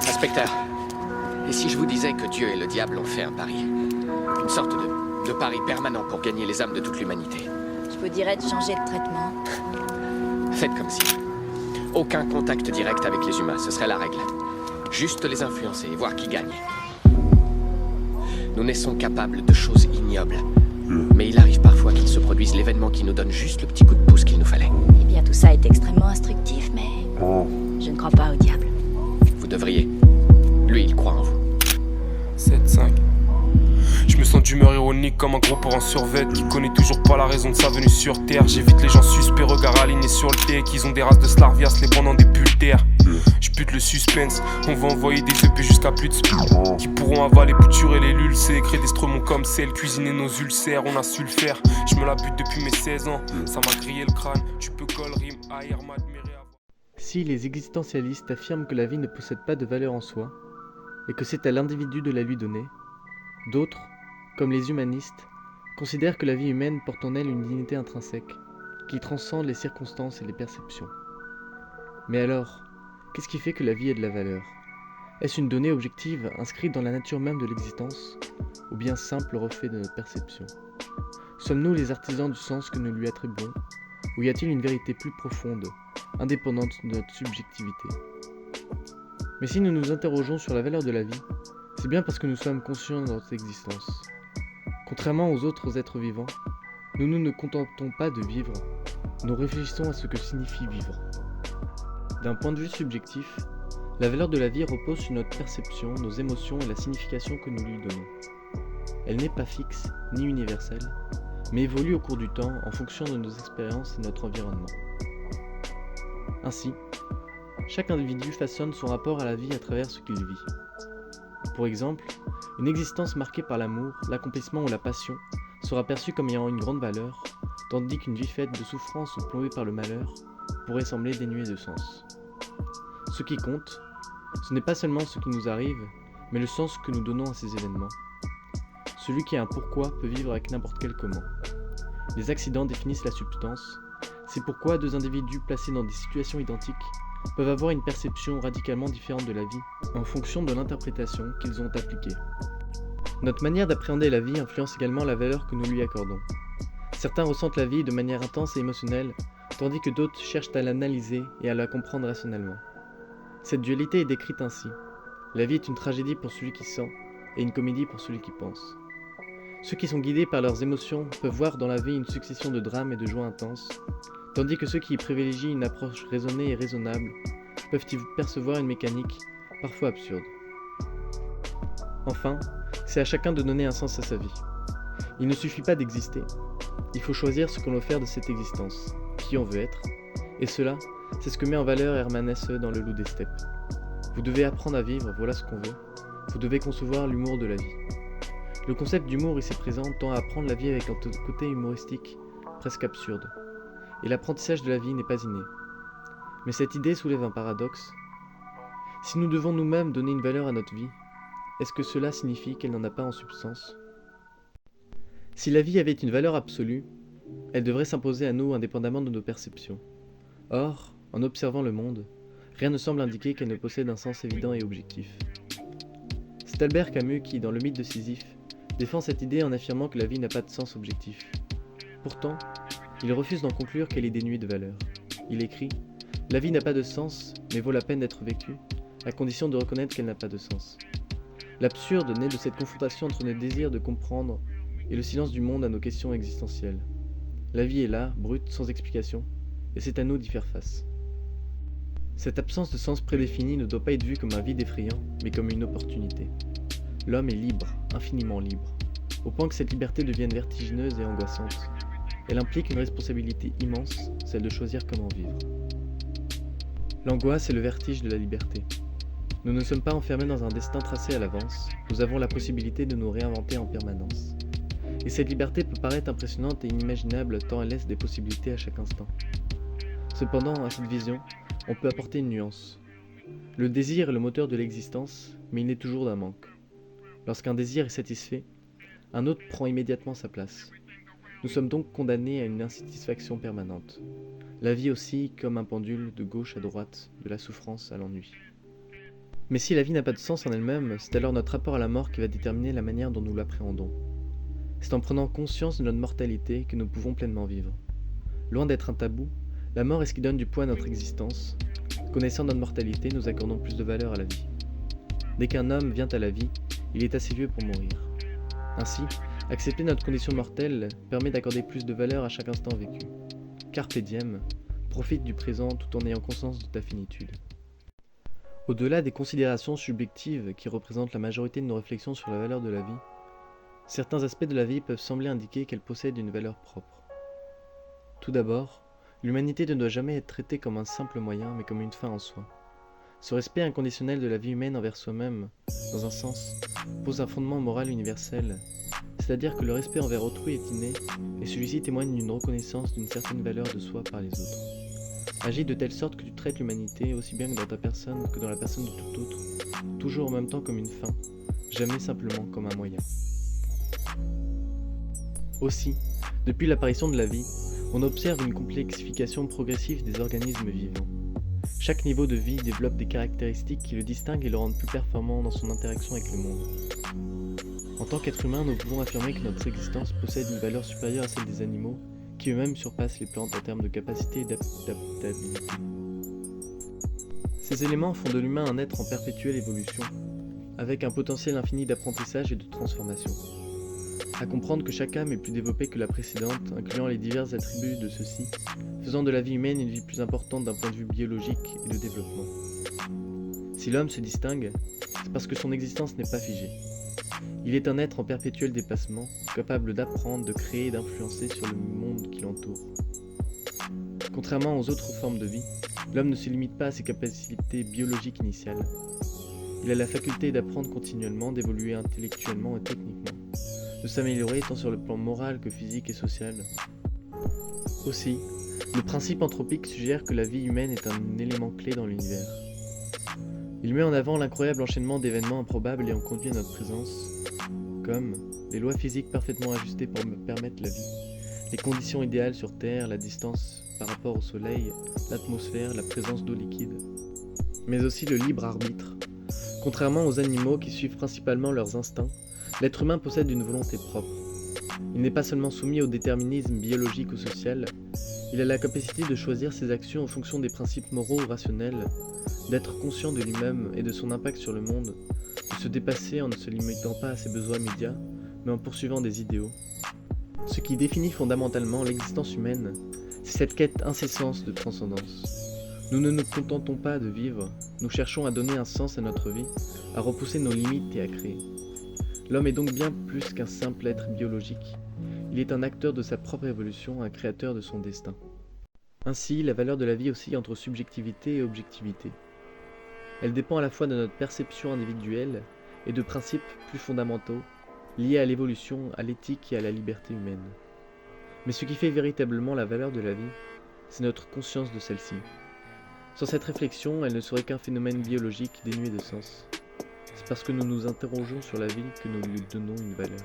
Inspecteur, et si je vous disais que Dieu et le diable ont fait un pari? Une sorte de pari permanent pour gagner les âmes de toute l'humanité. Je vous dirais de changer de traitement. Faites comme si. Aucun contact direct avec les humains, ce serait la règle. Juste les influencer et voir qui gagne. Nous naissons capables de choses ignobles. Mais il arrive parfois qu'il se produise l'événement qui nous donne juste le petit coup de pouce qu'il nous fallait. Eh bien, tout ça est extrêmement instructif, mais je ne crois pas au diable. Vous devriez. Lui, il croit en vous. 7-5. Je me sens d'humeur ironique comme un gros porc en survêt qui connaît toujours pas la raison de sa venue sur terre. J'évite les gens suspects, regards alignés sur le thé, qu'ils ont des races de Slarvias, les pendant des bulles d'air. J'bute le suspense, on va envoyer des EP jusqu'à plus de speed qui pourront avaler, bouturer les lulcés, créer des stromons comme sel, cuisiner nos ulcères, on a su le faire. Je me la bute depuis mes 16 ans, ça m'a grillé le crâne. Tu peux call, rime, haïr, m'admirer. Si les existentialistes affirment que la vie ne possède pas de valeur en soi, et que c'est à l'individu de la lui donner, d'autres, comme les humanistes, considèrent que la vie humaine porte en elle une dignité intrinsèque, qui transcende les circonstances et les perceptions. Mais alors, qu'est-ce qui fait que la vie ait de la valeur? Est-ce une donnée objective inscrite dans la nature même de l'existence, ou bien simple reflet de notre perception? Sommes-nous les artisans du sens que nous lui attribuons, ou y a-t-il une vérité plus profonde, indépendante de notre subjectivité? Mais si nous nous interrogeons sur la valeur de la vie, c'est bien parce que nous sommes conscients de notre existence. Contrairement aux autres êtres vivants, nous ne nous contentons pas de vivre, nous réfléchissons à ce que signifie vivre. D'un point de vue subjectif, la valeur de la vie repose sur notre perception, nos émotions et la signification que nous lui donnons. Elle n'est pas fixe, ni universelle, mais évolue au cours du temps en fonction de nos expériences et de notre environnement. Ainsi, chaque individu façonne son rapport à la vie à travers ce qu'il vit. Pour exemple, une existence marquée par l'amour, l'accomplissement ou la passion sera perçue comme ayant une grande valeur, tandis qu'une vie faite de souffrance ou plombée par le malheur pourrait sembler dénuée de sens. Ce qui compte, ce n'est pas seulement ce qui nous arrive, mais le sens que nous donnons à ces événements. Celui qui a un pourquoi peut vivre avec n'importe quel comment. Les accidents définissent la substance, c'est pourquoi deux individus placés dans des situations identiques peuvent avoir une perception radicalement différente de la vie en fonction de l'interprétation qu'ils ont appliquée. Notre manière d'appréhender la vie influence également la valeur que nous lui accordons. Certains ressentent la vie de manière intense et émotionnelle, tandis que d'autres cherchent à l'analyser et à la comprendre rationnellement. Cette dualité est décrite ainsi. La vie est une tragédie pour celui qui sent et une comédie pour celui qui pense. Ceux qui sont guidés par leurs émotions peuvent voir dans la vie une succession de drames et de joies intenses, tandis que ceux qui privilégient une approche raisonnée et raisonnable peuvent y percevoir une mécanique, parfois absurde. Enfin, c'est à chacun de donner un sens à sa vie. Il ne suffit pas d'exister, il faut choisir ce que l'on veut faire de cette existence, qui on veut être, et cela, c'est ce que met en valeur Hermann Hesse dans Le Loup des Steppes. Vous devez apprendre à vivre, voilà ce qu'on veut, vous devez concevoir l'humour de la vie. Le concept d'humour ici présent tend à apprendre la vie avec un côté humoristique, presque absurde. Et l'apprentissage de la vie n'est pas inné. Mais cette idée soulève un paradoxe. Si nous devons nous-mêmes donner une valeur à notre vie, est-ce que cela signifie qu'elle n'en a pas en substance? Si la vie avait une valeur absolue, elle devrait s'imposer à nous indépendamment de nos perceptions. Or, en observant le monde, rien ne semble indiquer qu'elle ne possède un sens évident et objectif. C'est Albert Camus qui, dans le mythe de Sisyphe, défend cette idée en affirmant que la vie n'a pas de sens objectif. Pourtant, il refuse d'en conclure qu'elle est dénuée de valeur. Il écrit « La vie n'a pas de sens, mais vaut la peine d'être vécue, à condition de reconnaître qu'elle n'a pas de sens. » L'absurde naît de cette confrontation entre notre désir de comprendre et le silence du monde à nos questions existentielles. La vie est là, brute, sans explication, et c'est à nous d'y faire face. Cette absence de sens prédéfini ne doit pas être vue comme un vide effrayant, mais comme une opportunité. L'homme est libre, infiniment libre, au point que cette liberté devienne vertigineuse et angoissante. Elle implique une responsabilité immense, celle de choisir comment vivre. L'angoisse est le vertige de la liberté. Nous ne sommes pas enfermés dans un destin tracé à l'avance, nous avons la possibilité de nous réinventer en permanence. Et cette liberté peut paraître impressionnante et inimaginable tant elle laisse des possibilités à chaque instant. Cependant, à cette vision, on peut apporter une nuance. Le désir est le moteur de l'existence, mais il naît toujours d'un manque. Lorsqu'un désir est satisfait, un autre prend immédiatement sa place. Nous sommes donc condamnés à une insatisfaction permanente. La vie oscille comme un pendule de gauche à droite, de la souffrance à l'ennui. Mais si la vie n'a pas de sens en elle-même, c'est alors notre rapport à la mort qui va déterminer la manière dont nous l'appréhendons. C'est en prenant conscience de notre mortalité que nous pouvons pleinement vivre. Loin d'être un tabou, la mort est ce qui donne du poids à notre existence. Connaissant notre mortalité, nous accordons plus de valeur à la vie. Dès qu'un homme vient à la vie, il est assez vieux pour mourir. Ainsi, accepter notre condition mortelle permet d'accorder plus de valeur à chaque instant vécu. Carpe diem, profite du présent tout en ayant conscience de ta finitude. Au-delà des considérations subjectives qui représentent la majorité de nos réflexions sur la valeur de la vie, certains aspects de la vie peuvent sembler indiquer qu'elle possède une valeur propre. Tout d'abord, l'humanité ne doit jamais être traitée comme un simple moyen, mais comme une fin en soi. Ce respect inconditionnel de la vie humaine envers soi-même, dans un sens, pose un fondement moral universel, c'est-à-dire que le respect envers autrui est inné, et celui-ci témoigne d'une reconnaissance d'une certaine valeur de soi par les autres. Agis de telle sorte que tu traites l'humanité aussi bien dans ta personne que dans la personne de tout autre, toujours en même temps comme une fin, jamais simplement comme un moyen. Aussi, depuis l'apparition de la vie, on observe une complexification progressive des organismes vivants. Chaque niveau de vie développe des caractéristiques qui le distinguent et le rendent plus performant dans son interaction avec le monde. En tant qu'être humain, nous pouvons affirmer que notre existence possède une valeur supérieure à celle des animaux, qui eux-mêmes surpassent les plantes en termes de capacité et d'adaptabilité. Ces éléments font de l'humain un être en perpétuelle évolution, avec un potentiel infini d'apprentissage et de transformation. À comprendre que chaque âme est plus développée que la précédente, incluant les divers attributs de ceux-ci, faisant de la vie humaine une vie plus importante d'un point de vue biologique et de développement. Si l'homme se distingue, c'est parce que son existence n'est pas figée. Il est un être en perpétuel dépassement, capable d'apprendre, de créer et d'influencer sur le monde qui l'entoure. Contrairement aux autres formes de vie, l'homme ne se limite pas à ses capacités biologiques initiales. Il a la faculté d'apprendre continuellement, d'évoluer intellectuellement et techniquement, de s'améliorer tant sur le plan moral que physique et social. Aussi, le principe anthropique suggère que la vie humaine est un élément clé dans l'univers. Il met en avant l'incroyable enchaînement d'événements improbables ayant conduit à notre présence, comme les lois physiques parfaitement ajustées pour permettre la vie, les conditions idéales sur Terre, la distance par rapport au Soleil, l'atmosphère, la présence d'eau liquide, mais aussi le libre arbitre. Contrairement aux animaux qui suivent principalement leurs instincts, l'être humain possède une volonté propre. Il n'est pas seulement soumis au déterminisme biologique ou social, il a la capacité de choisir ses actions en fonction des principes moraux ou rationnels, d'être conscient de lui-même et de son impact sur le monde, de se dépasser en ne se limitant pas à ses besoins immédiats, mais en poursuivant des idéaux. Ce qui définit fondamentalement l'existence humaine, c'est cette quête incessante de transcendance. Nous ne nous contentons pas de vivre, nous cherchons à donner un sens à notre vie, à repousser nos limites et à créer. L'homme est donc bien plus qu'un simple être biologique. Il est un acteur de sa propre évolution, un créateur de son destin. Ainsi, la valeur de la vie oscille entre subjectivité et objectivité. Elle dépend à la fois de notre perception individuelle et de principes plus fondamentaux, liés à l'évolution, à l'éthique et à la liberté humaine. Mais ce qui fait véritablement la valeur de la vie, c'est notre conscience de celle-ci. Sans cette réflexion, elle ne serait qu'un phénomène biologique dénué de sens. C'est parce que nous nous interrogeons sur la vie que nous lui donnons une valeur.